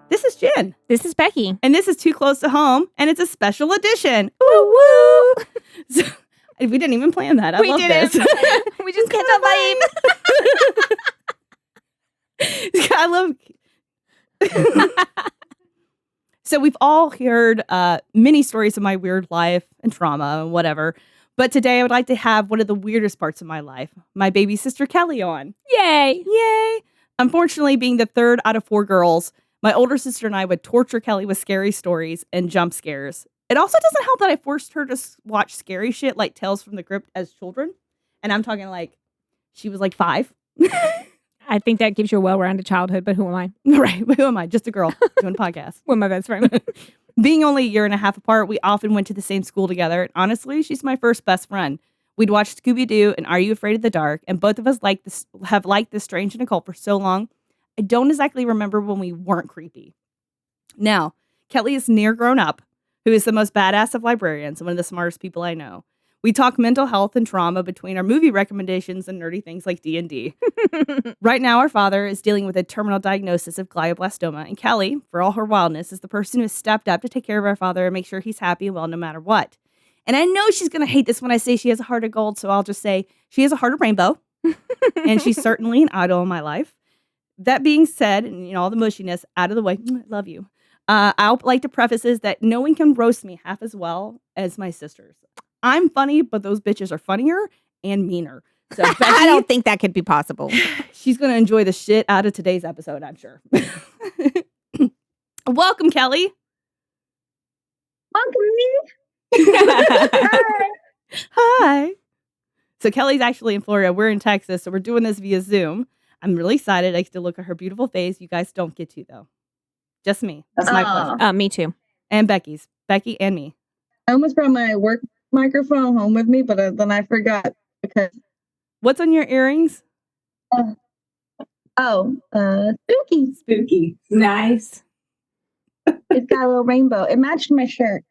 This is Jen. This is Becky. And this is Too Close to Home, and it's a special edition. Woo woo! So, we didn't even plan that. I love this. We just get the vibe. I love. So we've all heard many stories of my weird life and trauma and whatever. But today I would like to have one of the weirdest parts of my life, my baby sister Kelly on. Yay! Yay! Unfortunately, being the third out of 4 girls, my older sister and I would torture Kelly with scary stories and jump scares. It also doesn't help that I forced her to watch scary shit like Tales from the Crypt as children. And I'm talking like, she was like 5. I think that gives you a well-rounded childhood, but who am I? Right, who am I? Just a girl doing a podcast. With my best friend. Being only a year and a half apart, we often went to the same school together. And honestly, she's my first best friend. We'd watch Scooby-Doo and Are You Afraid of the Dark? And both of us have liked this strange and occult for so long. I don't exactly remember when we weren't creepy. Now, Kelly is near grown up, who is the most badass of librarians and one of the smartest people I know. We talk mental health and trauma between our movie recommendations and nerdy things like D&D. Right now, our father is dealing with a terminal diagnosis of glioblastoma, and Kelly, for all her wildness, is the person who has stepped up to take care of our father and make sure he's happy and well no matter what. And I know she's going to hate this when I say she has a heart of gold, so I'll just say she has a heart of rainbow, and she's certainly an idol in my life. That being said, and all the mushiness out of the way, love you. I'll like to preface is that no one can roast me half as well as my sisters. I'm funny, but those bitches are funnier and meaner. So Becky, I don't think that could be possible. She's going to enjoy the shit out of today's episode, I'm sure. Welcome, Kelly. Welcome me. Hi. Hi. So Kelly's actually in Florida. We're in Texas, so we're doing this via Zoom. I'm really excited. I get to look at her beautiful face. You guys don't get to, though. Just me. That's my pleasure. Me too. And Becky's. Becky and me. I almost brought my work microphone home with me, but then I forgot because. What's on your earrings? Spooky. Spooky. Nice. It's got a little rainbow. It matched my shirt.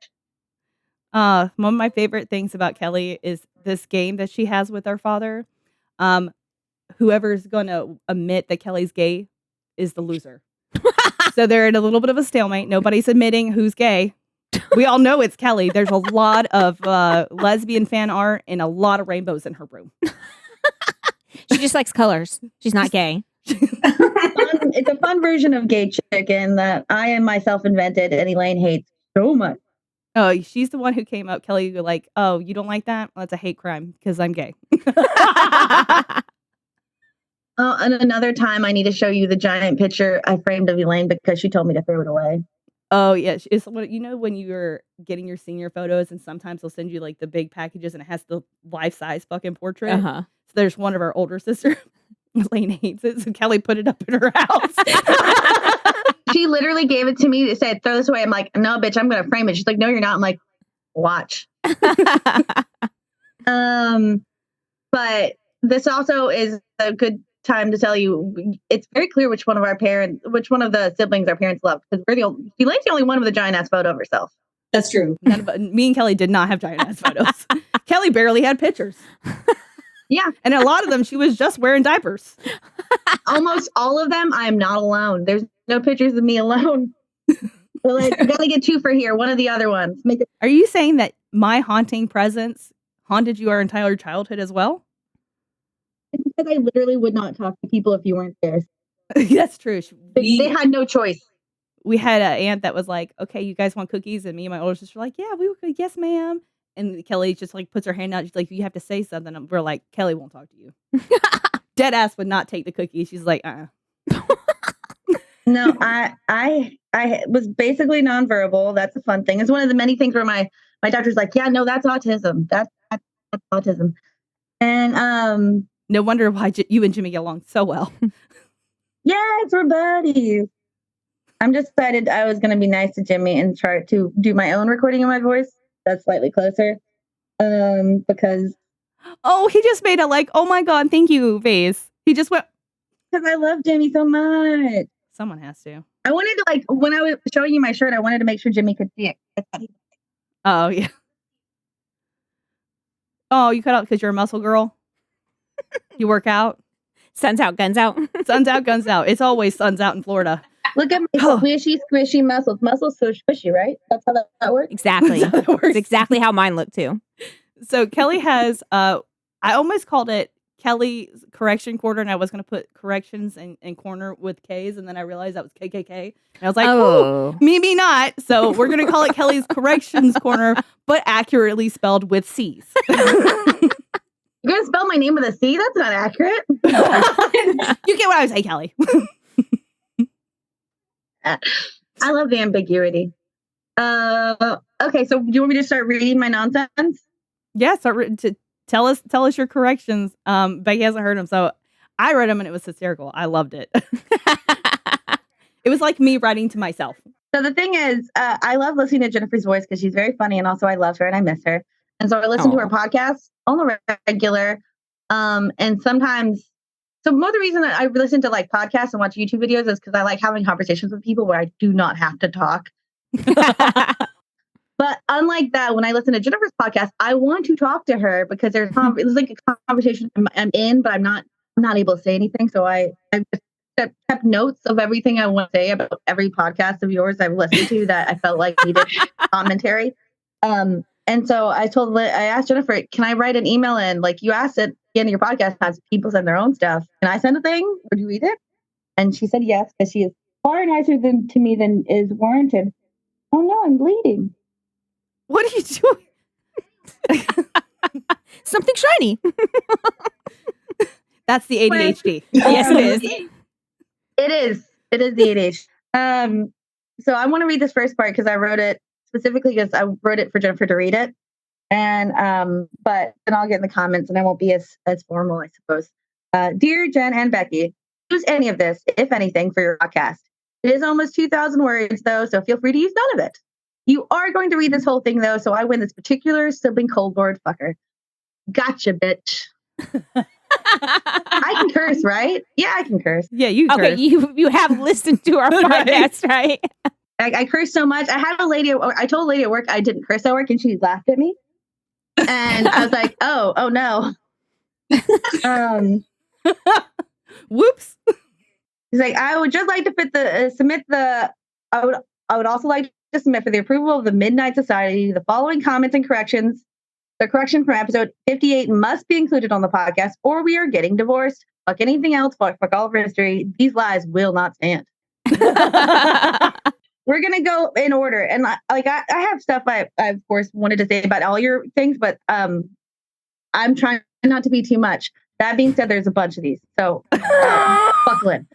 One of my favorite things about Kelly is this game that she has with our father. Whoever's going to admit that Kelly's gay is the loser. So they're in a little bit of a stalemate. Nobody's admitting who's gay. We all know it's Kelly. There's a lot of lesbian fan art and a lot of rainbows in her room. She just likes colors. She's not gay. It's a fun version of gay chicken that I and myself invented, and Elaine hates so much. Oh, she's the one who came up. Kelly, you're like, oh, you don't like that? Well, that's a hate crime because I'm gay. And another time I need to show you the giant picture I framed of Elaine because she told me to throw it away. Oh, yeah. It's when you're getting your senior photos and sometimes they'll send you like the big packages and it has the life-size fucking portrait. Uh-huh. So there's one of our older sisters. Elaine hates it. So Kelly put it up in her house. She literally gave it to me to say, throw this away. I'm like, no, bitch, I'm going to frame it. She's like, no, you're not. I'm like, watch. But this also is a good time to tell you, it's very clear which one of the siblings our parents love, because Elaine's the only one with a giant ass photo of herself. That's true. Me and Kelly did not have giant ass photos. Kelly barely had pictures. Yeah. And a lot of them, she was just wearing diapers. Almost all of them, I am not alone. There's no pictures of me alone. Well, I gotta get 2 for here. One of the other ones. Are you saying that my haunting presence haunted you our entire childhood as well? Because I literally would not talk to people if you weren't there. That's true. They had no choice. We had an aunt that was like, okay, you guys want cookies? And me and my older sister were like, yeah, we will. Yes, ma'am. And Kelly just like puts her hand out. She's like, you have to say something. And we're like, Kelly won't talk to you. Dead ass would not take the cookies. She's like, No, I was basically nonverbal. That's a fun thing. It's one of the many things where my doctor's like, yeah, no, that's autism. That's autism. And no wonder why you and Jimmy get along so well. Yes, we're buddies. I'm just excited. I was going to be nice to Jimmy and try to do my own recording of my voice. That's slightly closer. Because. Oh, he just made a like, oh my God, thank you face. He just went. Because I love Jimmy so much. Someone has to. I wanted to when I was showing you my shirt, I wanted to make sure Jimmy could see it. Oh, yeah. Oh, you cut out because you're a muscle girl? You work out? Suns out, guns out. Suns out, guns out. It's always suns out in Florida. Look at my squishy, squishy muscles. Muscles so squishy, right? That's how that works? Exactly. That's how that works. It's exactly how mine look too. So Kelly has, I almost called it Kelly's correction corner, and I was going to put corrections and corner with K's, and then I realized that was KKK. And I was like, oh, me not. So we're going to call it Kelly's corrections corner, but accurately spelled with C's. You're going to spell my name with a C? That's not accurate. You get what I was saying, Kelly. I love the ambiguity. Okay, so do you want me to start reading my nonsense? Yeah, to tell us your corrections. Becky hasn't heard them, so I read them and it was hysterical. I loved it. It was like me writing to myself. So the thing is, I love listening to Jennifer's voice because she's very funny, and also I love her and I miss her. And so I listen to her podcast on the regular. And sometimes, so more the reason that I listen to like podcasts and watch YouTube videos is because I like having conversations with people where I do not have to talk. But unlike that, when I listen to Jennifer's podcast, I want to talk to her because it's like a conversation I'm in, but I'm not able to say anything. So I just kept notes of everything I want to say about every podcast of yours I've listened to that I felt like needed commentary. And so I asked Jennifer, can I write an email in? Like you asked at the end of your podcast, has people send their own stuff. Can I send a thing? Would you read it? And she said yes, because she is far nicer to me than is warranted. Oh no, I'm bleeding. What are you doing? Something shiny. That's the ADHD. Yes, it is. It is. It is the ADHD. So I want to read this first part because I wrote it specifically because I wrote it for Jennifer to read it. And but then I'll get in the comments and I won't be as formal, I suppose. Dear Jen and Becky, use any of this, if anything, for your podcast. It is almost 2,000 words though, so feel free to use none of it. You are going to read this whole thing though, so I win this particular sibling cold board fucker. Gotcha, bitch. I can curse, right? Yeah, I can curse. Yeah, you curse. Okay, you have listened to our podcast, right? I curse so much. I told a lady at work I didn't curse at work, and she laughed at me. And I was like, oh no. Whoops. He's like, I would just like to I would also like to submit for the approval of the Midnight Society the following comments and corrections. The correction from episode 58 must be included on the podcast, or we are getting divorced. Fuck anything else. Fuck all of history. These lies will not stand. We're gonna go in order, and I have stuff I of course wanted to say about all your things, but I'm trying not to be too much. That being said, there's a bunch of these, so buckle in.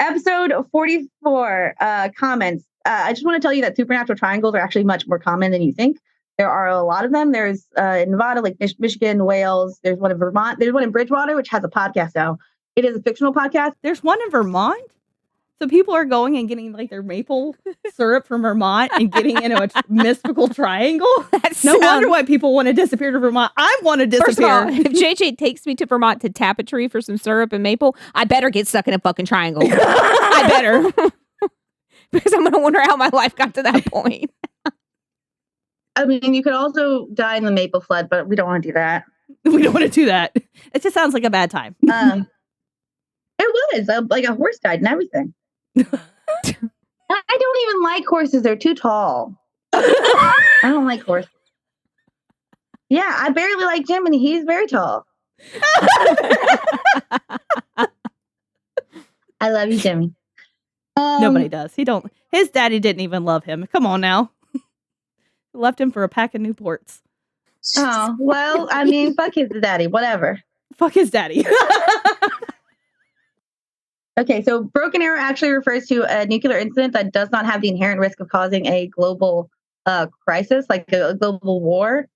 Episode 44 comments. I just want to tell you that supernatural triangles are actually much more common than you think. There are a lot of them. There's in Nevada, like Michigan, Wales. There's one in Vermont. There's one in Bridgewater, which has a podcast now. It is a fictional podcast. There's one in Vermont. So people are going and getting like their maple syrup from Vermont and getting into a mystical triangle. No wonder why people want to disappear to Vermont. I want to disappear. First of all, if JJ takes me to Vermont to tap a tree for some syrup and maple, I better get stuck in a fucking triangle. I better. Because I'm going to wonder how my life got to that point. I mean, you could also die in the maple flood, but we don't want to do that. We don't want to do that. It just sounds like a bad time. It was like a horse died and everything. I don't even like horses. They're too tall. I don't like horses. Yeah, I barely like Jim, and he's very tall. I love you, Jimmy. Nobody does. His daddy didn't even love him. Come on now. Left him for a pack of Newports. Oh, well, I mean, fuck his daddy, whatever. Fuck his daddy. Okay, so broken arrow actually refers to a nuclear incident that does not have the inherent risk of causing a global crisis, like a global war.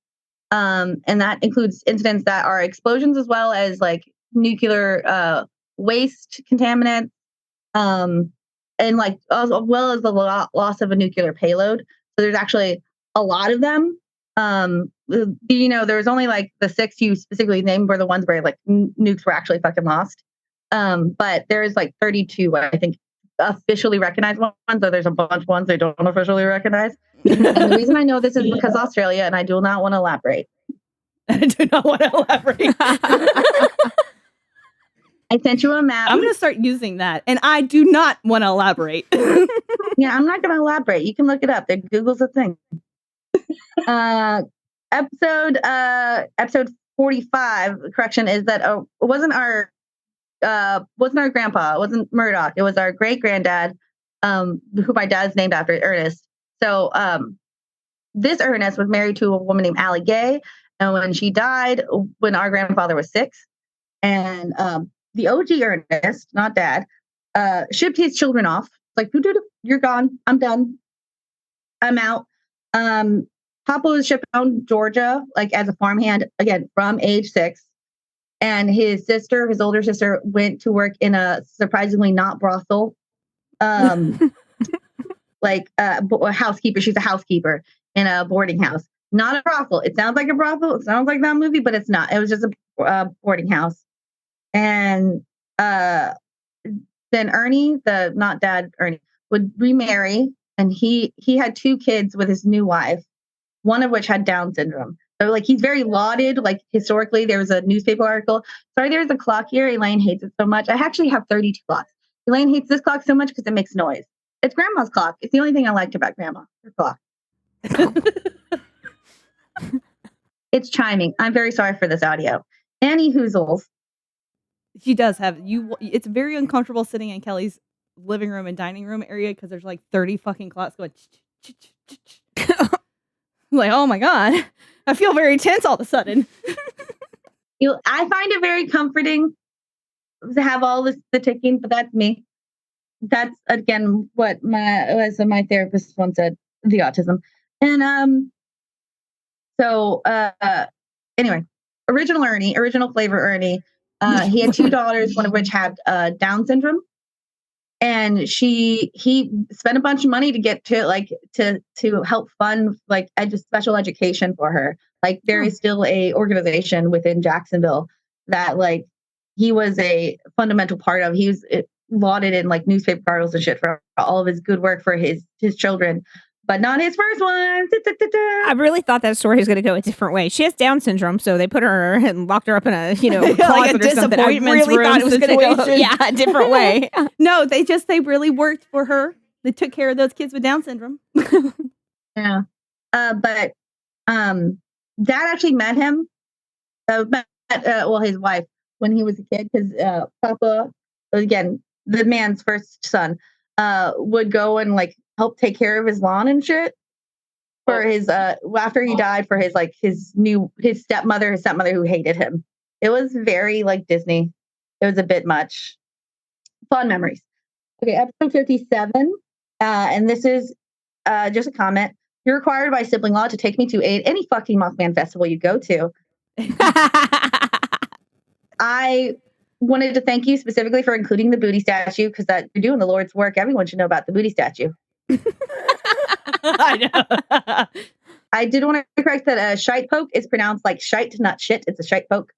And that includes incidents that are explosions as well as like nuclear waste contaminants, and like as well as the loss of a nuclear payload. So there's actually a lot of them. There was only like the 6 you specifically named were the ones where like nukes were actually fucking lost. But there's like 32, I think, officially recognized ones, though there's a bunch of ones they don't officially recognize. And the reason I know this is because Australia, and I do not want to elaborate. I do not want to elaborate. I sent you a map. I'm going to start using that, and I do not want to elaborate. Yeah, I'm not going to elaborate. You can look it up. Google's a thing. Episode 45. Correction is that it wasn't our grandpa. It wasn't Murdoch. It was our great granddad, who my dad's named after, Ernest. So this Ernest was married to a woman named Allie Gay, and when she died, when our grandfather was 6, and the OG Ernest, not dad, shipped his children off. Like, you're gone. I'm done. I'm out. Papa was shipped down Georgia, like as a farmhand, again, from age 6. And his older sister, went to work in a surprisingly not brothel, like a housekeeper. She's a housekeeper in a boarding house. Not a brothel. It sounds like a brothel. It sounds like that movie, but it's not. It was just a boarding house. And then Ernie, not dad, Ernie, would remarry, and he had 2 kids with his new wife, one of which had Down syndrome. So like he's very lauded. Like historically, there was a newspaper article. Sorry, there's a clock here. Elaine hates it so much. I actually have 32 clocks. Elaine hates this clock so much because it makes noise. It's grandma's clock. It's the only thing I liked about grandma. Her clock. It's chiming. I'm very sorry for this audio. Annie Hoozles. She does have it's very uncomfortable sitting in Kelly's living room and dining room area because there's like 30 fucking clocks going. Like, oh my God, I feel very tense all of a sudden. I find it very comforting to have all the ticking, but that's me. That's again what my therapist once said, the autism. And anyway, original flavor Ernie. He had 2 daughters, one of which had Down syndrome, and he spent a bunch of money to get to help fund like special education for her. Like there is still a organization within Jacksonville that like he was a fundamental part of. He was lauded in like newspaper articles and shit for all of his good work for his children. But not his first one. I really thought that story was going to go a different way. She has Down syndrome, so they put her and locked her up in a like closet a or something. I really thought it was going to go a different way. No, they really worked for her. They took care of those kids with Down syndrome. Yeah, but Dad actually met him. His wife when he was a kid, because Papa, again, the man's first son, would go and like help take care of his lawn and shit for his after he died, for his stepmother who hated him. It was very like Disney. It was a bit much. Fun memories. Okay, episode 57, and this is just a comment. You're required by sibling law to take me to any fucking Mothman festival you go to. I wanted to thank you specifically for including the booty statue, because that you're doing the Lord's work. Everyone should know about the booty statue. I know. I did want to correct that shite poke is pronounced like shite, not shit. It's a shite poke.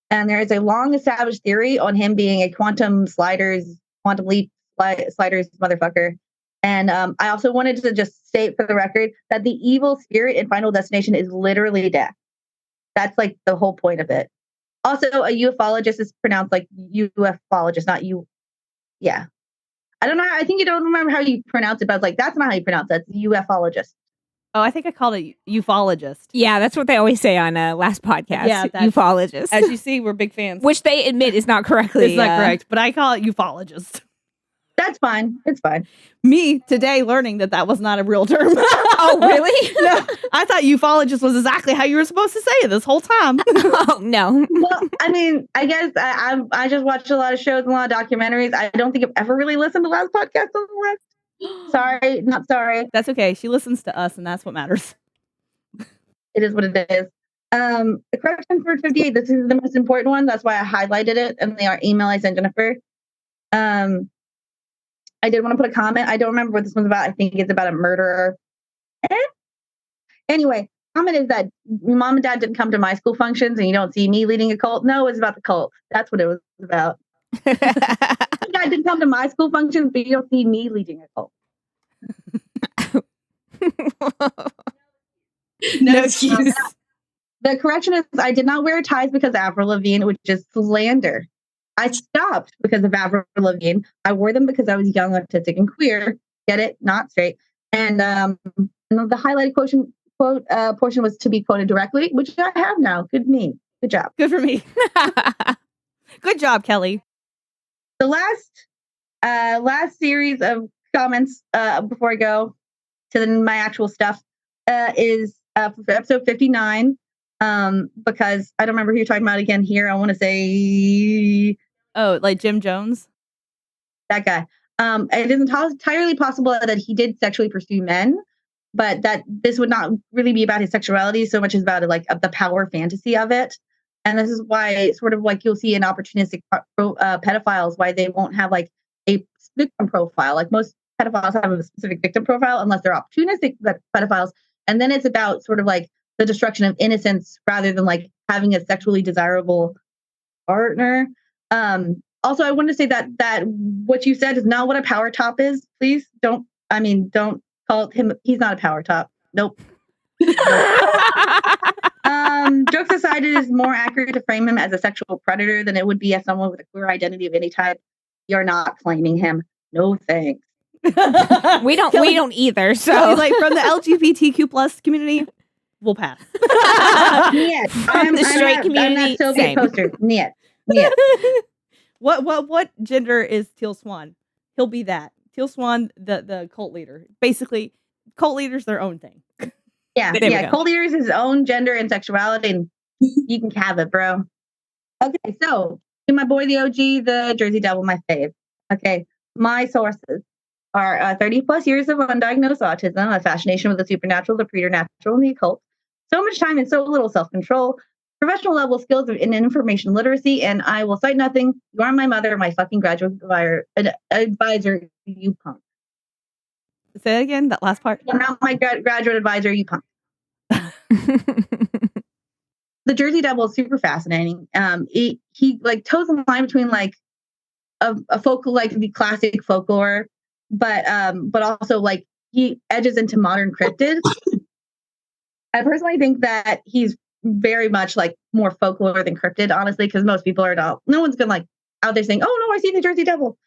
And there is a long established theory on him being a quantum leap sliders motherfucker. And I also wanted to just state for the record that the evil spirit in Final Destination is literally death. That's like the whole point of it. Also, a ufologist is pronounced like ufologist, not you. Yeah. I don't know. I think you don't remember how you pronounce it, but I was like, that's not how you pronounce it. It's ufologist. Oh, I think I called it ufologist. Yeah, that's what they always say on last podcast. Yeah, ufologist. As you see, we're big fans. Which they admit is not correctly. It's not correct, but I call it ufologist. That's fine. It's fine. Me today learning that was not a real term. Oh, really? No, I thought ufologist was exactly how you were supposed to say it this whole time. Oh, no. Well, I mean, I guess I just watched a lot of shows and a lot of documentaries. I don't think I've ever really listened to last podcast on the list. Sorry, not sorry. That's okay. She listens to us, and that's what matters. It is what it is. The correction for 58. This is the most important one. That's why I highlighted it in the email I sent Jennifer. I did want to put a comment. I don't remember what this one's about. I think it's about a murderer. Anyway, comment is that mom and dad didn't come to my school functions and you don't see me leading a cult. No, it's about the cult. That's what it was about. Dad didn't come to my school functions, but you don't see me leading a cult. No excuse. The correction is I did not wear ties because of Avril Lavigne, which is slander. I stopped because of Avril Lavigne. I wore them because I was young, autistic, and queer. Get it? Not straight. And the highlighted portion was to be quoted directly, which I have now. Good me. Good job. Good for me. Good job, Kelly. The last series of comments before I go to my actual stuff is for episode 59. Because I don't remember who you're talking about again here. I want to say, oh, like Jim Jones, that guy. It is entirely possible that he did sexually pursue men, but that this would not really be about his sexuality so much as about it, like the power fantasy of it. And this is why sort of like you'll see in opportunistic pedophiles, why they won't have like a victim profile. Like most pedophiles have a specific victim profile unless they're opportunistic pedophiles. And then it's about sort of like the destruction of innocence rather than like having a sexually desirable partner. Also, I want to say that what you said is not what a power top is. Please don't call him. He's not a power top. Nope. Jokes aside, it is more accurate to frame him as a sexual predator than it would be as someone with a queer identity of any type. You're not claiming him. No thanks. We don't either. So like from the LGBTQ plus community, we'll pass. Niet. From the straight community, I'm that Soviet same. poster. Niet. What gender is Teal Swan? He'll be that. Teal Swan, the cult leader. Basically, cult leader's their own thing. Yeah. Cult leader is his own gender and sexuality, and you can have it, bro. Okay, so my boy, the OG, the Jersey Devil, my fave. Okay, my sources are 30 plus years of undiagnosed autism, a fascination with the supernatural, the preternatural, and the occult. So much time and so little self-control. Professional level skills in information literacy, and I will cite nothing. You are my mother, my fucking graduate advisor, you punk. Say that again, that last part. You're not my graduate advisor, you punk. The Jersey Devil is super fascinating. He like toes the line between like a folklore, like the classic folklore, but also like he edges into modern cryptids. I personally think that he's very much like more folklore than cryptid, honestly, because most people are not. No one's been like out there saying, "Oh no, I see the Jersey Devil."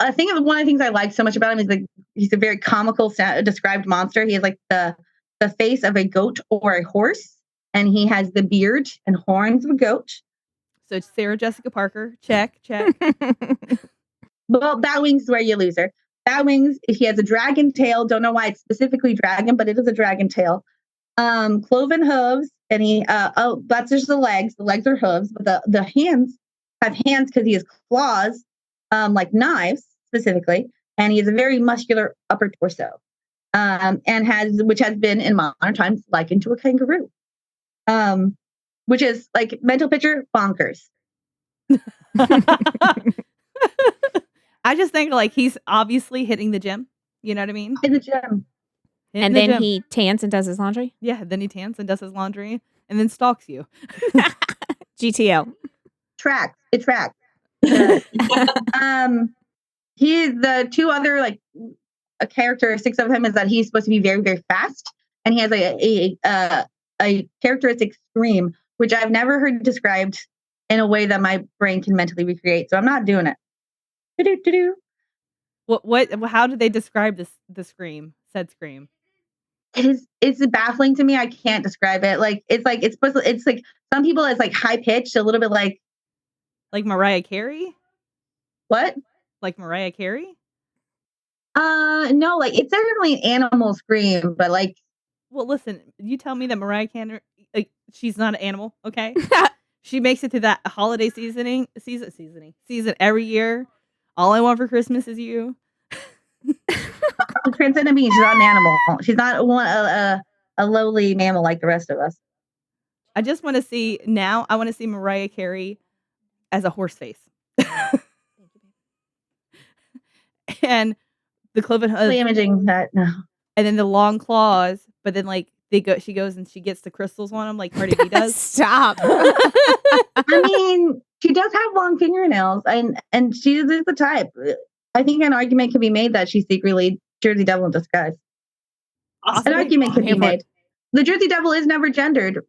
I think one of the things I like so much about him is like he's a very comical described monster. He has like the face of a goat or a horse, and he has the beard and horns of a goat. So it's Sarah Jessica Parker. Check. Well, Batwings is where you lose her. Batwings, he has a dragon tail. Don't know why it's specifically dragon, but it is a dragon tail. Cloven hooves, and he that's just the legs. The legs are hooves, but the hands have hands because he has claws, like knives specifically, and he has a very muscular upper torso, which has been in modern times likened to a kangaroo, which is like mental picture bonkers. I just think like he's obviously hitting the gym. You know what I mean? In the gym. And then he tans and does his laundry? Yeah, then he tans and does his laundry and then stalks you. GTL. It tracks. The two other like characteristics of him is that he's supposed to be very, very fast, and he has a characteristic scream, which I've never heard described in a way that my brain can mentally recreate. So I'm not doing it. Do-do-do-do. What? How do they describe the scream? Said scream. It's baffling to me. I can't describe it. It's supposed to, it's like some people it's like high pitched, a little bit like Mariah Carey. What? Like Mariah Carey? No, like it's definitely an animal scream, but like. Well, listen, you tell me that Mariah Carey, like, she's not an animal, okay? She makes it to that holiday season every year. All I want for Christmas is you. Transcendent being, she's not an animal. She's not a lowly mammal like the rest of us. I just want to see now. I want to see Mariah Carey as a horse face. And the cloven hooves. Imaging that now. And then the long claws, but then like she goes and she gets the crystals on them like Cardi B does. Stop. I mean, she does have long fingernails, and she is the type. I think an argument can be made that she's secretly Jersey Devil in disguise. Awesome. An argument can be made. The Jersey Devil is never gendered.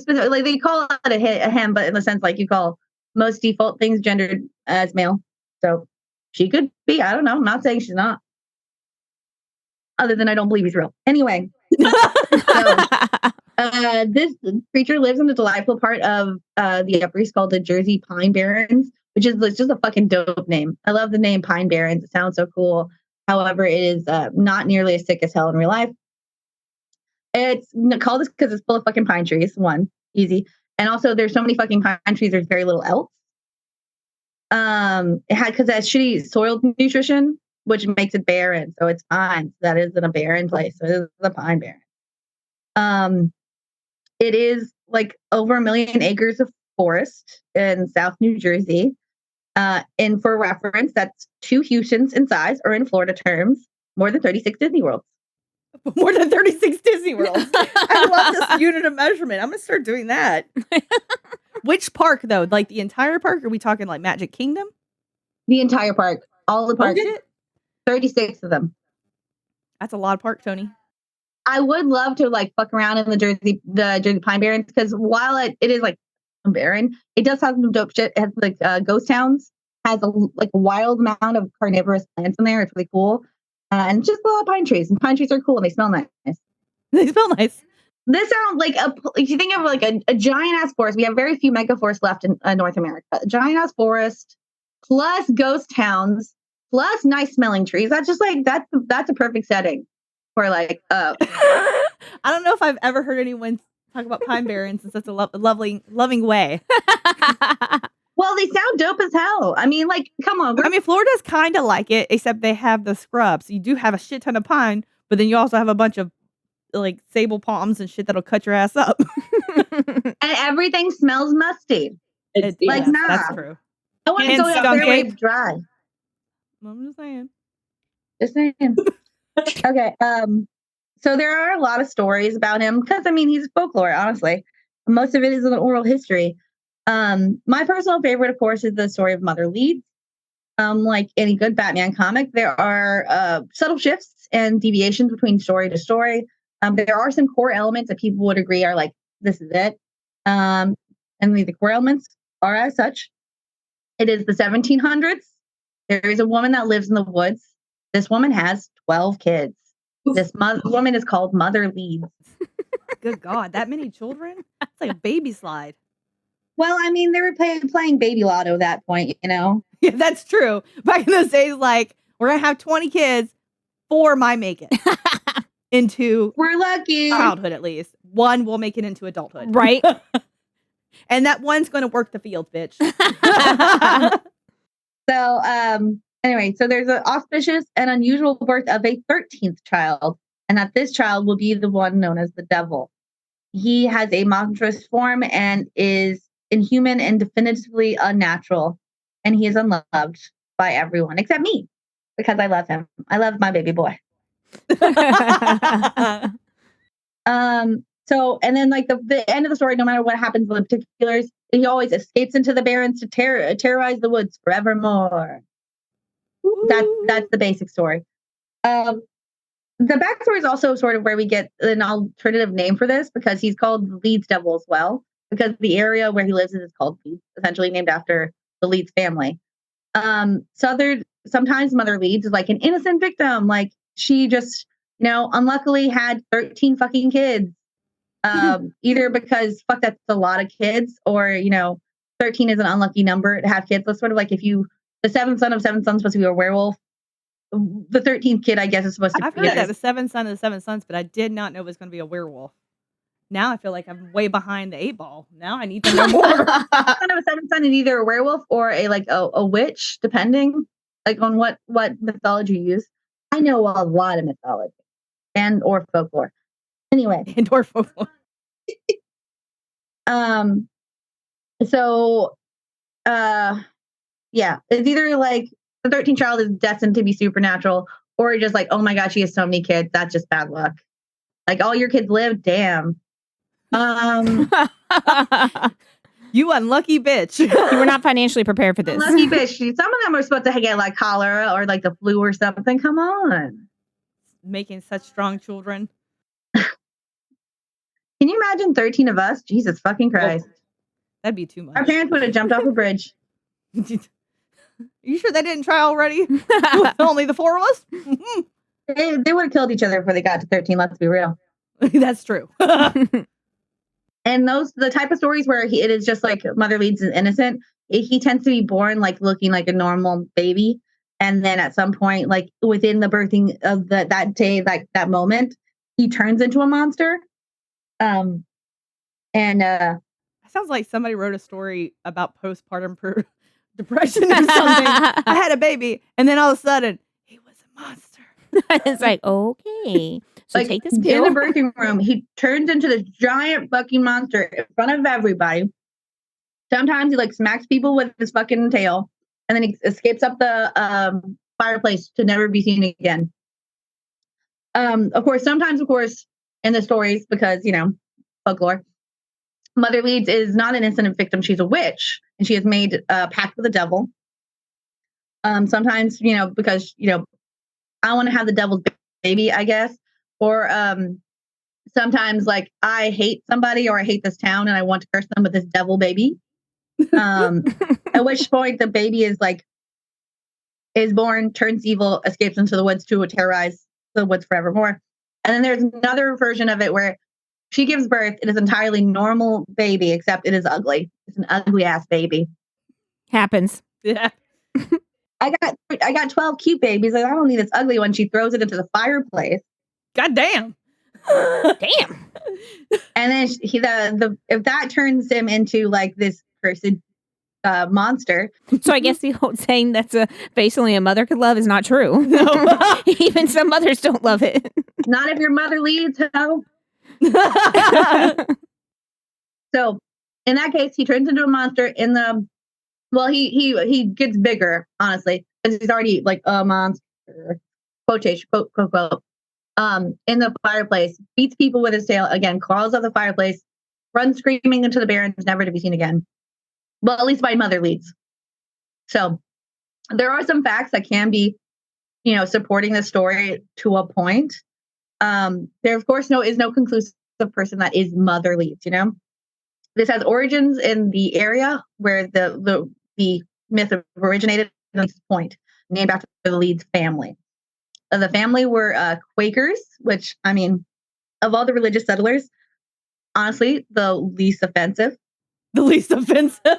Like they call it a him, but in the sense like you call most default things gendered as male. So she could be. I don't know. I'm not saying she's not. Other than I don't believe he's real. Anyway. This creature lives in a delightful part of the Upper East called the Jersey Pine Barrens, which is just a fucking dope name. I love the name Pine Barrens. It sounds so cool. However, it is not nearly as sick as hell in real life. It's called this because it's full of fucking pine trees. One, easy. And also, there's so many fucking pine trees, there's very little else. It had, because it has shitty soil nutrition, which makes it barren. So it's pine. So that isn't a barren place. So it is a pine barren. It is like over 1 million acres of forest in South New Jersey. And for reference, that's 2 Houstons in size, or in Florida terms, more than 36 Disney Worlds. More than 36 Disney Worlds. I love this unit of measurement. I'm going to start doing that. Which park, though? Like the entire park? Or are we talking like Magic Kingdom? The entire park. All the parks. 36 of them. That's a lot of park, Tony. I would love to like fuck around in the Jersey Pine Barrens, because while it is like barren, it does have some dope shit. It has like ghost towns, has a wild amount of carnivorous plants in there. It's really cool, and just a lot of pine trees. And pine trees are cool and they smell nice. They smell nice. This sounds like if you think of like a giant ass forest. We have very few mega forests left in North America. A giant ass forest plus ghost towns plus nice smelling trees. That's just like that's a perfect setting. For like, I don't know if I've ever heard anyone talk about Pine Barrens in such a loving way. Well, they sound dope as hell. I mean, like, come on. I mean, Florida's kind of like it, except they have the scrubs. You do have a shit ton of pine, but then you also have a bunch of like sable palms and shit that'll cut your ass up. And everything smells musty. Like, nah. That's true. I want to go up there where it's dry. I'm just saying. Just saying. Okay. So there are a lot of stories about him because, I mean, he's folklore, honestly. Most of it is an oral history. My personal favorite, of course, is the story of Mother Leeds. Like any good Batman comic, there are subtle shifts and deviations between story to story. There are some core elements that people would agree are like, this is it. And the core elements are as such. It is the 1700s. There is a woman that lives in the woods. This woman has 12 kids. This woman is called Mother Leeds. Good God, that many children? It's like a baby slide. Well, I mean, they were playing baby lotto at that point, you know? Yeah, that's true. Back in those days, like, we're going to have 20 kids, 4 might make it into we're lucky childhood at least. 1 will make it into adulthood. Right. And that one's going to work the field, bitch. So, anyway, so there's an auspicious and unusual birth of a 13th child, and that this child will be the one known as the devil. He has a monstrous form and is inhuman and definitively unnatural, and he is unloved by everyone except me, because I love him. I love my baby boy. So, and then like the end of the story, no matter what happens in the particulars, he always escapes into the barrens to terrorize the woods forevermore. That's the basic story. The backstory is also sort of where we get an alternative name for this, because he's called the Leeds Devil as well, because the area where he lives is called Leeds, essentially named after the Leeds family. Sometimes Mother Leeds is like an innocent victim, like she just, unluckily had 13 fucking kids. Either because fuck, that's a lot of kids, or 13 is an unlucky number to have kids. That's sort of like if the 7th son of 7 sons supposed to be a werewolf. The 13th kid, I guess, is supposed to be. I've heard that the 7th son of the 7 sons, but I did not know it was going to be a werewolf. Now I feel like I'm way behind the 8 ball. Now I need to know more. Son of a 7th son is either a werewolf or a witch, depending on what mythology you use. I know a lot of mythology or folklore. Anyway, and or folklore. Yeah, it's either like the 13th child is destined to be supernatural, or just like, oh my god, she has so many kids. That's just bad luck. Like, all your kids live. Damn. You unlucky bitch. You were not financially prepared for this. Unlucky bitch. Some of them are supposed to get like cholera or like the flu or something. Come on. Making such strong children. Can you imagine 13 of us? Jesus fucking Christ. That'd be too Our much. parents would have jumped off a bridge. You sure they didn't try already? With only the 4 of us? They would have killed each other before they got to 13. Let's be real. That's true. And the type of stories where it is just like Mother Leeds is innocent, he tends to be born like looking like a normal baby, and then at some point, like within the birthing of that day, like that moment, he turns into a monster. And It sounds like somebody wrote a story about postpartum depression or something. I had a baby, and then all of a sudden, he was a monster. It's like, okay, so like take this in pill. the birthing room, he turns into this giant fucking monster in front of everybody. Sometimes he like smacks people with his fucking tail, and then he escapes up the fireplace to never be seen again. Of course, in the stories, because folklore, Mother Leeds is not an innocent victim; she's a witch, and she has made a pact with the devil. Sometimes, because I want to have the devil's baby, I guess, or sometimes like I hate somebody or I hate this town and I want to curse them with this devil baby. At which point the baby is born, turns evil, escapes into the woods to terrorize the woods forevermore. And then there's another version of it where she gives birth. It is entirely normal baby, except it is ugly. It's an ugly ass baby. Happens. Yeah. I got 12 cute babies. Like, I don't need this ugly one. She throws it into the fireplace. God damn. Damn. And then if that turns him into like this cursed monster. So I guess the old saying that's basically a mother could love is not true. No. Even some mothers don't love it. Not if your mother leads, ho. So in that case, he turns into a monster he gets bigger, honestly, because he's already like a monster, quotation, quote, in the fireplace, beats people with his tail, again, crawls up the fireplace, runs screaming into the Barrens, never to be seen again. Well, at least by Mother Leeds. So there are some facts that can be, supporting the story to a point. There, of course, is no conclusive person that is Mother Leeds, This has origins in the area where the myth originated at this point, named after the Leeds family. The family were Quakers, which, I mean, of all the religious settlers, honestly, the least offensive. The least offensive. Oh,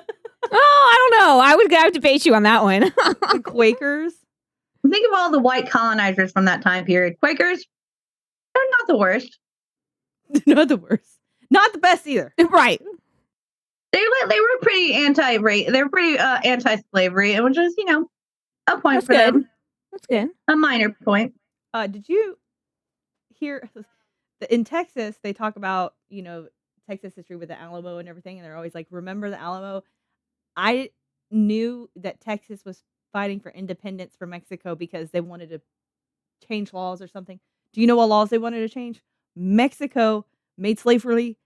I don't know. I would have to debate you on that one. The Quakers. Think of all the white colonizers from that time period. Quakers, they're not the worst. Not the worst. Not the best either. Right. They were pretty they're pretty anti-slavery, and which is, a point That's for good. them. That's good. A minor point. Did you hear in Texas they talk about, Texas history with the Alamo and everything, and they're always like, remember the Alamo? I knew that Texas was fighting for independence from Mexico because they wanted to change laws or something. Do you know what laws they wanted to change? Mexico made slavery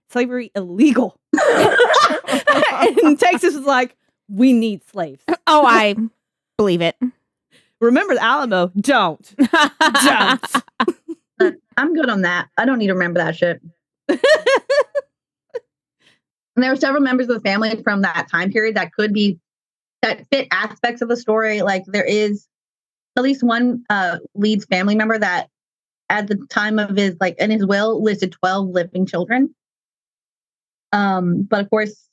illegal. And Texas was like, we need slaves. Oh, I believe it. Remember the Alamo? Don't. I'm good on that. I don't need to remember that shit. And there were several members of the family from that time period that fit aspects of the story. Like there is at least one Leeds family member that at the time of his, in his will, listed 12 living children. But of course,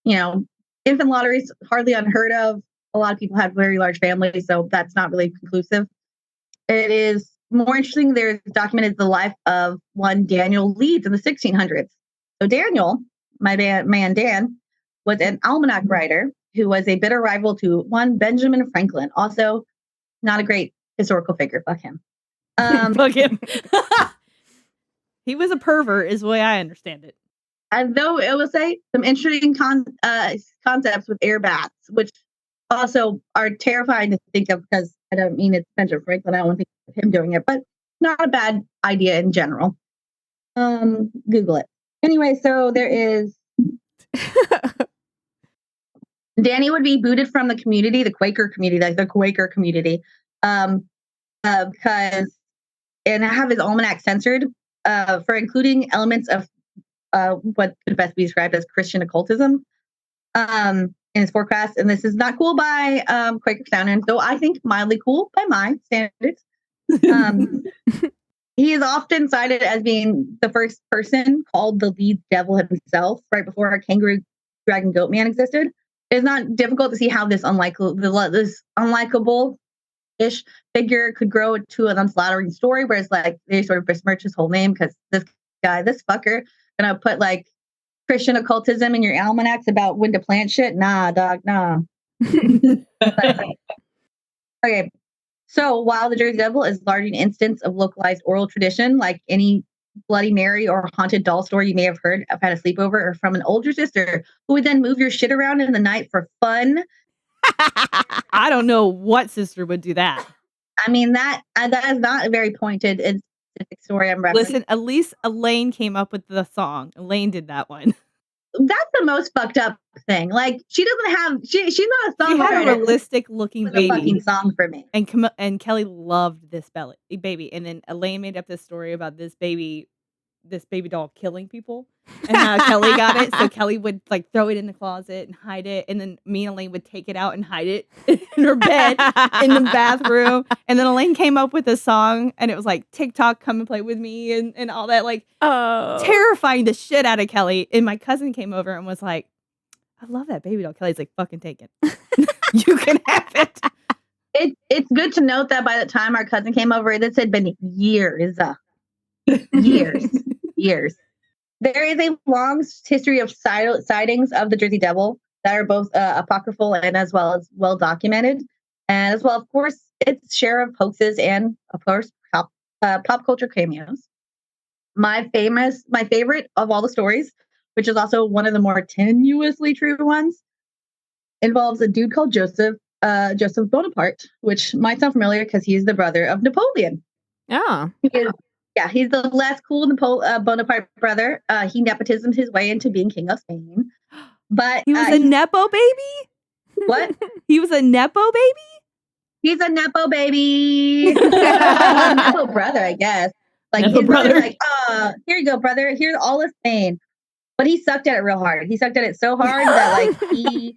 infant lottery is hardly unheard of. A lot of people had very large families, so that's not really conclusive. It is more interesting. There's documented the life of one Daniel Leeds in the 1600s. So Daniel, my man Dan, was an almanac writer who was a bitter rival to one Benjamin Franklin. Also, not a great historical figure. Fuck him. Fuck him. He was a pervert, is the way I understand it. Though it will say some interesting concepts with air baths, which also are terrifying to think of, because I don't mean it's Benjamin Franklin. I don't think of him doing it, but not a bad idea in general. Google it. Anyway, so there is Danny would be booted from the community, the Quaker community, because and have his almanac censored for including elements of what could best be described as Christian occultism. in his forecast, and this is not cool by Quaker standards, though I think mildly cool by my standards. He is often cited as being the first person called the Leeds devil himself, right before a kangaroo dragon goat man existed. It's not difficult to see how this unlikable-ish figure could grow to an unflattering story, where it's like they sort of besmirch his whole name because this fucker, gonna put like Christian occultism in your almanacs about when to plant shit. Nah, dog, nah. Okay. So while the Jersey Devil is largely an instance of localized oral tradition, like any Bloody Mary or haunted doll story you may have heard of, had a sleepover, or from an older sister who would then move your shit around in the night for fun. I don't know what sister would do that. I mean, that is not a very pointed and specific story I'm referencing. Listen, at least Elaine came up with the song. Elaine did that one. That's the most fucked up thing. Like, she doesn't have, she's not a songwriter. She had a realistic looking baby. A fucking song for me. And Kelly loved this baby. And then Elaine made up this story about this baby doll killing people and how Kelly got it. So Kelly would like throw it in the closet and hide it. And then me and Elaine would take it out and hide it in her bed in the bathroom. And then Elaine came up with a song, and it was like TikTok, come and play with me and all that, like terrifying the shit out of Kelly. And my cousin came over and was like, I love that baby doll. Kelly's like, fucking take it. You can have it. It's good to note that by the time our cousin came over, this had been years. Years. There is a long history of sightings of the Jersey Devil that are both apocryphal and as well as well documented, and as well, of course, its share of hoaxes and, of course, pop culture cameos. My favorite of all the stories, which is also one of the more tenuously true ones, involves a dude called Joseph Bonaparte, which might sound familiar because he's the brother of Napoleon. Oh. He's the less cool Bonaparte brother. He nepotismed his way into being king of Spain. But he was a Nepo baby? What? He was a Nepo baby? He's a Nepo baby. Nepo brother, I guess. Like Nepo his brother, like, here you go, brother. Here's all of Spain. But he sucked at it real hard. He sucked at it so hard that like he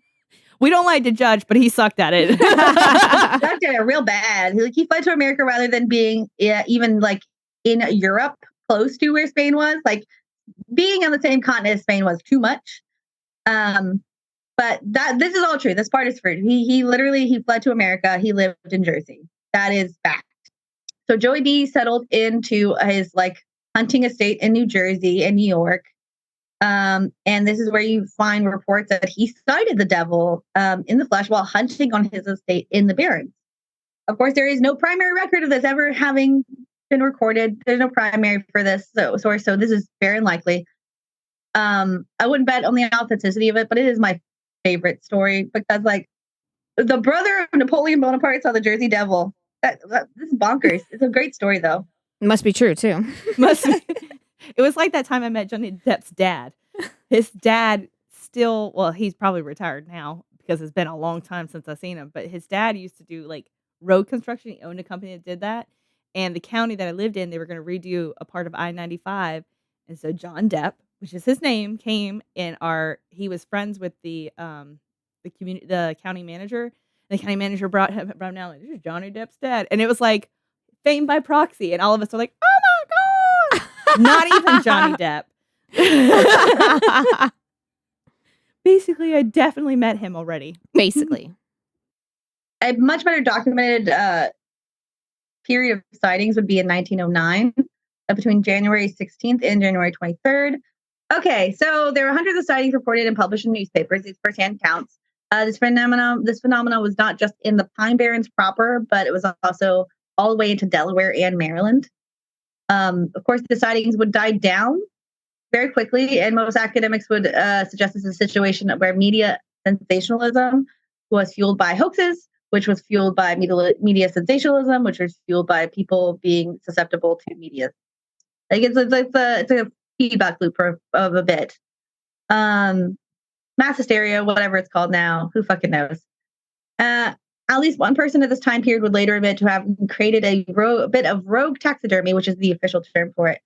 we don't like to judge, but he sucked at it. He sucked at it real bad. He fled to America rather than being even like in Europe, close to where Spain was. Like being on the same continent as Spain was too much. But this is all true. This part is true. He fled to America. He lived in Jersey. That is fact. So Joey B settled into his like hunting estate in New Jersey and New York. And this is where you find reports that he sighted the devil in the flesh while hunting on his estate in the Barrens. Of course, there is no primary record of this ever having been recorded. There's no primary for this source, so this is very unlikely. I wouldn't bet on the authenticity of it, but it is my favorite story because, like, the brother of Napoleon Bonaparte saw the Jersey Devil. This is bonkers. It's a great story, though. It must be true too. It was like that time I met Johnny Depp's dad. His dad he's probably retired now because it's been a long time since I've seen him. But his dad used to do like road construction. He owned a company that did that. And the county that I lived in, they were going to redo a part of I-95. And so John Depp, which is his name, came and he was friends with the county manager. And the county manager brought him down like, this is Johnny Depp's dad. And it was like fame by proxy. And all of us are like, oh my God. Not even Johnny Depp. Basically, I definitely met him already. Basically. A much better documented period of sightings would be in 1909, between January 16th and January 23rd. Okay, so there were hundreds of sightings reported and published in newspapers. These firsthand counts. This phenomenon was not just in the Pine Barrens proper, but it was also all the way into Delaware and Maryland. Of course, the sightings would die down very quickly, and most academics would suggest this is a situation where media sensationalism was fueled by hoaxes, which was fueled by media sensationalism, which was fueled by people being susceptible to media. Like it's a feedback loop of a bit. Mass hysteria, whatever it's called now, who fucking knows? At least one person at this time period would later admit to have created a bit of rogue taxidermy, which is the official term for it,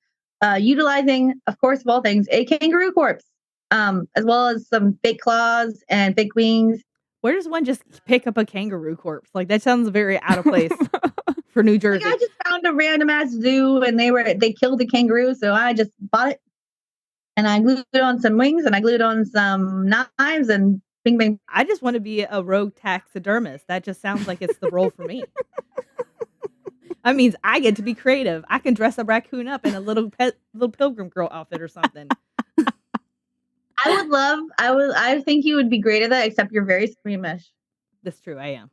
utilizing, of course, of all things, a kangaroo corpse. as well as some fake claws and fake wings. Where does one just pick up a kangaroo corpse? Like that sounds very out of place for New Jersey. Like, I just found a random ass zoo and they killed the kangaroo, so I just bought it and I glued it on some wings and I glued on some knives and bing bing. I just want to be a rogue taxidermist. That just sounds like it's the role for me. That means I get to be creative. I can dress a raccoon up in a little pilgrim girl outfit or something. I think you would be great at that, except you're very squeamish. That's true. I am.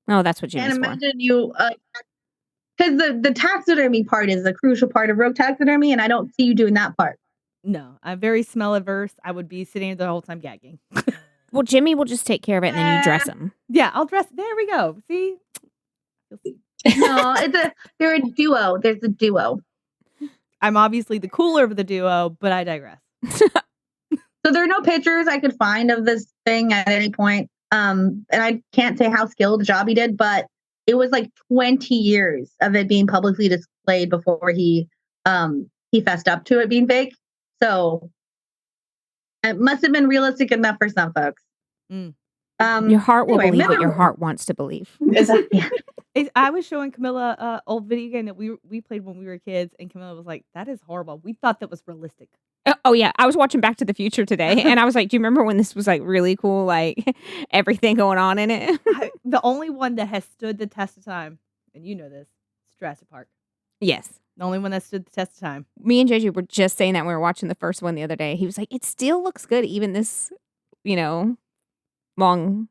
Oh, that's what Jimmy's And for. imagine you, because the taxidermy part is a crucial part of rogue taxidermy, and I don't see you doing that part. No, I'm very smell averse. I would be sitting there the whole time gagging. Well, Jimmy will just take care of it and then you dress him. Yeah, I'll dress. There we go. See? You'll see. No, they're a duo. There's a duo. I'm obviously the cooler of the duo, but I digress. So there are no pictures I could find of this thing at any point. And I can't say how skilled a job he did, but it was like 20 years of it being publicly displayed before he fessed up to it being fake. So it must have been realistic enough for some folks. Your heart will believe what your heart wants to believe. Yeah. I was showing Camilla an old video game that we played when we were kids, and Camilla was like, "That is horrible. We thought that was realistic." Oh yeah, I was watching Back to the Future today, and I was like, "Do you remember when this was like really cool? Like everything going on in it." The only one that has stood the test of time, and you know this, is Jurassic Park. Yes, the only one that stood the test of time. Me and JJ were just saying that when we were watching the first one the other day. He was like, "It still looks good, even this, long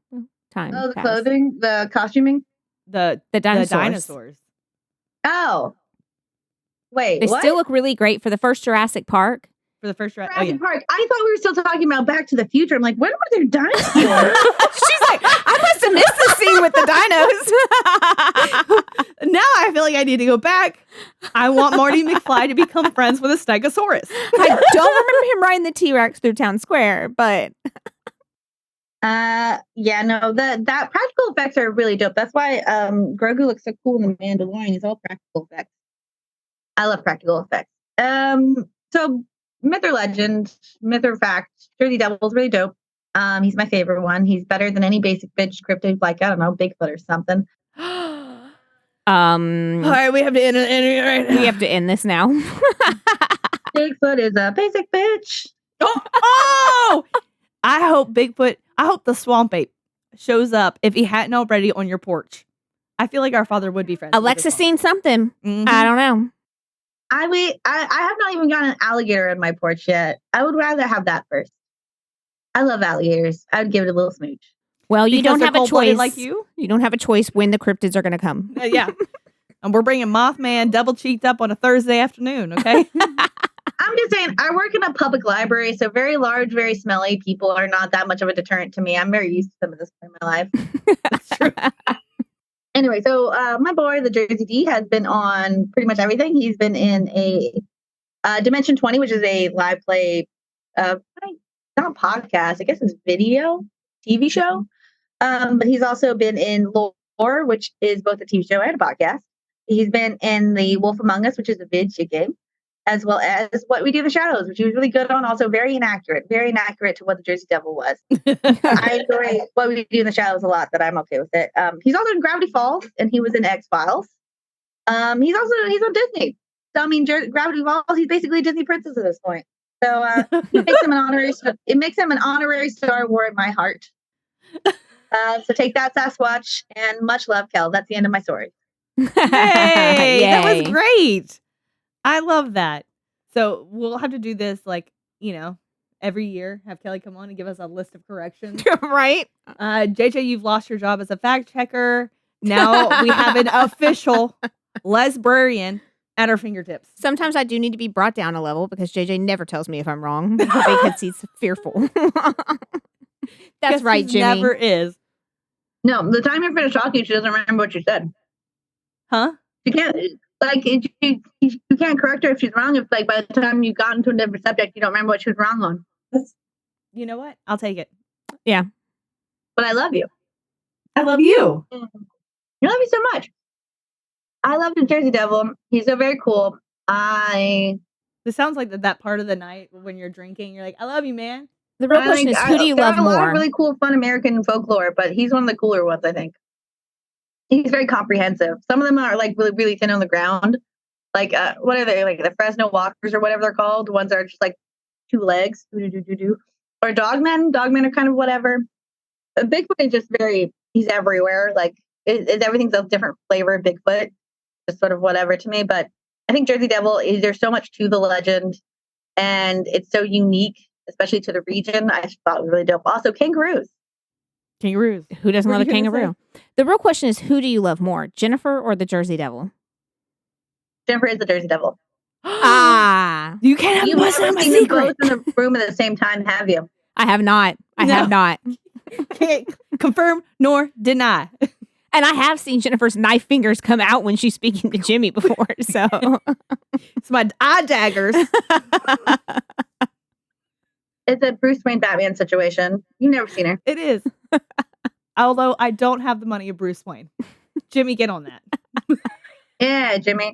time." Oh, the clothing, the costuming, the dinosaurs. Oh, wait, they what? still look really great for the first Jurassic Park. For the first Park. I thought we were still talking about Back to the Future. I'm like, when were there dinosaurs? She's like, I must have missed the scene with the dinos. Now I feel like I need to go back. I want Marty McFly to become friends with a Stegosaurus. I don't remember him riding the T-Rex through town square, but yeah, no, that practical effects are really dope. That's why Grogu looks so cool in The Mandalorian. He's all practical effects. I love practical effects. So myth or legend, myth or fact, Jersey Devil's really dope. He's my favorite one. He's better than any basic bitch cryptid, like, I don't know, Bigfoot or something. All right, we have to end it right now. We have to end this now. Bigfoot is a basic bitch. Oh! I hope the swamp ape shows up if he hadn't already on your porch. I feel like our father would be friends. Alexa's seen something. Mm-hmm. I don't know. I have not even got an alligator on my porch yet. I would rather have that first. I love alligators. I would give it a little smooch. Well, you don't have a choice. Like you don't have a choice when the cryptids are going to come. Yeah. And we're bringing Mothman double cheeked up on a Thursday afternoon, okay? I'm just saying, I work in a public library, so very large, very smelly people are not that much of a deterrent to me. I'm very used to some of this in my life. That's true. Anyway, so my boy, the Jersey D, has been on pretty much everything. He's been in a Dimension 20, which is a live play, not podcast, I guess it's video, TV show. But he's also been in Lore, which is both a TV show and a podcast. He's been in The Wolf Among Us, which is a video game, as well as What We Do in the Shadows, which he was really good on. Also very inaccurate to what the Jersey Devil was. I enjoy What We Do in the Shadows a lot, that I'm okay with it. He's also in Gravity Falls, and he was in X-Files. He's on Disney. So, I mean, Gravity Falls, he's basically a Disney princess at this point. So it makes him an honorary Star Wars in my heart. So take that, Sasquatch, and much love, Kel. That's the end of my story. Hey, that was great. I love that. So we'll have to do this every year. Have Kelly come on and give us a list of corrections. Right? JJ, you've lost your job as a fact checker. Now we have an official librarian at our fingertips. Sometimes I do need to be brought down a level because JJ never tells me if I'm wrong because he's fearful. That's right, Jimmy. Never is. No, the time you're finished talking, she doesn't remember what you said. Huh? You can't you can't correct her if she's wrong. If by the time you've gotten to a different subject, you don't remember what she was wrong on. You know what? I'll take it. Yeah. But I love you. I love you. I love you so much. I love the Jersey Devil. He's so very cool. I This sounds like that part of the night when you're drinking. You're like, I love you, man. The real question is, who do you love there are a lot more? of really cool, fun American folklore, but he's one of the cooler ones, I think. He's very comprehensive. Some of them are like really, really thin on the ground. Like, what are they? Like the Fresno Walkers or whatever they're called. The ones that are just like 2 legs. Or dogmen. Dogmen are kind of whatever. Bigfoot is just he's everywhere. Like, everything's a different flavor of Bigfoot. Just sort of whatever to me. But I think Jersey Devil, there's so much to the legend. And it's so unique, especially to the region. I just thought it was really dope. Also, kangaroos. Kangaroos. Who doesn't What love were a you gonna kangaroo? The real question is, who do you love more, Jennifer or the Jersey Devil? Jennifer is the Jersey Devil. Ah, You can't have You've both never of them a seen them secret. both in the room at the same time, have you? I have not. I have not. Can't confirm nor deny. And I have seen Jennifer's knife fingers come out when she's speaking to Jimmy before. So It's my eye daggers. It's a Bruce Wayne Batman situation. You've never seen her. It is. Although I don't have the money of Bruce Wayne. Jimmy, get on that. Yeah, Jimmy.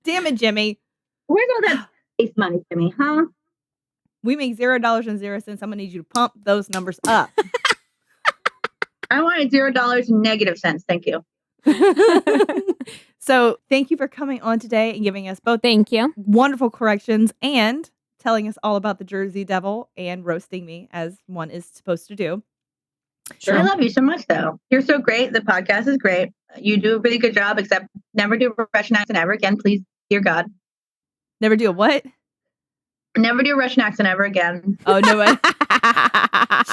Damn it, Jimmy. Where's all that space money, Jimmy? Huh? We make $0.0. I'm gonna need you to pump those numbers up. I wanted $0 and negative cents. Thank you. So thank you for coming on today and giving us both thank you. wonderful corrections and telling us all about the Jersey Devil and roasting me as one is supposed to do. Sure. I love you so much, though. You're so great. The podcast is great. You do a really good job, except never do a Russian accent ever again, please. Dear God. Never do a what? Never do a Russian accent ever again. Oh, no way.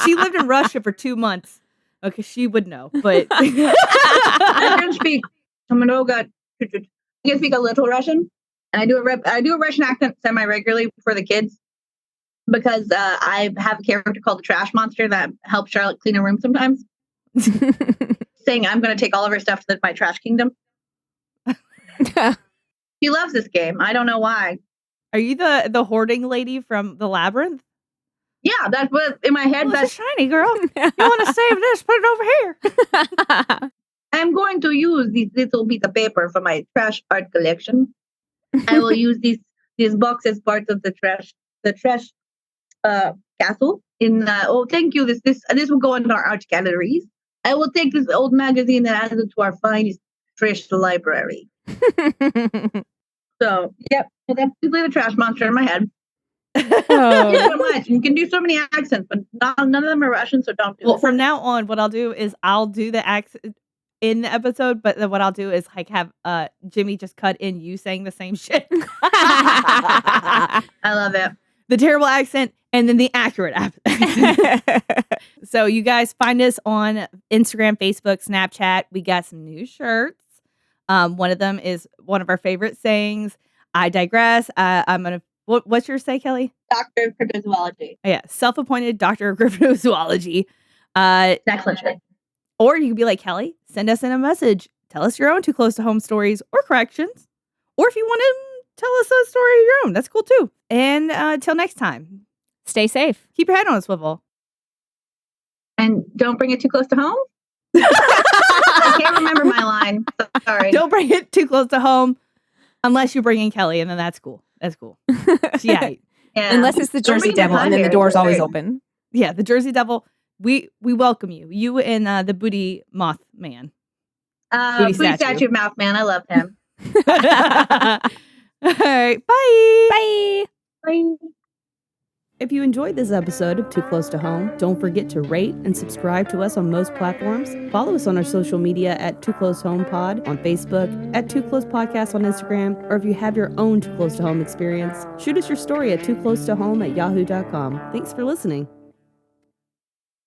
She lived in Russia for 2 months. Okay, she would know, but I can speak. I can speak a little Russian, and I do a Russian accent semi-regularly for the kids because I have a character called the Trash Monster that helps Charlotte clean her room sometimes, saying I'm going to take all of her stuff to my trash kingdom. She loves this game. I don't know why. Are you the hoarding lady from the Labyrinth? Yeah, that's what in my head. Oh, That's shiny girl. You want to save this? Put it over here. I'm going to use this little bit of paper for my trash art collection. I will use these boxes as part of the trash castle. Thank you. This will go in our art galleries. I will take this old magazine and add it to our finest trash library. So, yep, so that's basically the Trash Monster in my head. Thank you so much. You can do so many accents, but none of them are Russian, so don't do Well, it. from now on, what I'll do is I'll do the accent in the episode, but then what I'll do is like have Jimmy just cut in you saying the same shit. I love it. The terrible accent and then the accurate accent. So you guys find us on Instagram, Facebook, Snapchat. We got some new shirts. One of them is one of our favorite sayings. I digress. I'm going to, what's your say, Kelly? Doctor of Cryptozoology. Yeah. Self-appointed Doctor of Cryptozoology. Excellent shit. Or you can be like, Kelly, send us in a message. Tell us your own too close to home stories or corrections. Or if you want to tell us a story of your own, that's cool too. And until next time, stay safe. keep your head on a swivel. And don't bring it too close to home. I can't remember my line. Sorry. Don't bring it too close to home unless you're bringing Kelly, and then that's cool. That's cool. Yeah. Yeah. Unless it's the Don't Jersey bring Devil, the and then the Pine door's Barrens. always open. Yeah, the Jersey Devil. We welcome you. You and the booty moth man. Booty statue of Mouth Man. I love him. All right. Bye. Bye. Bye. If you enjoyed this episode of Too Close to Home, don't forget to rate and subscribe to us on most platforms. Follow us on our social media at Too Close Home Pod on Facebook, at Too Close Podcast on Instagram, or if you have your own Too Close to Home experience, shoot us your story at tooclosetohome@yahoo.com. Thanks for listening.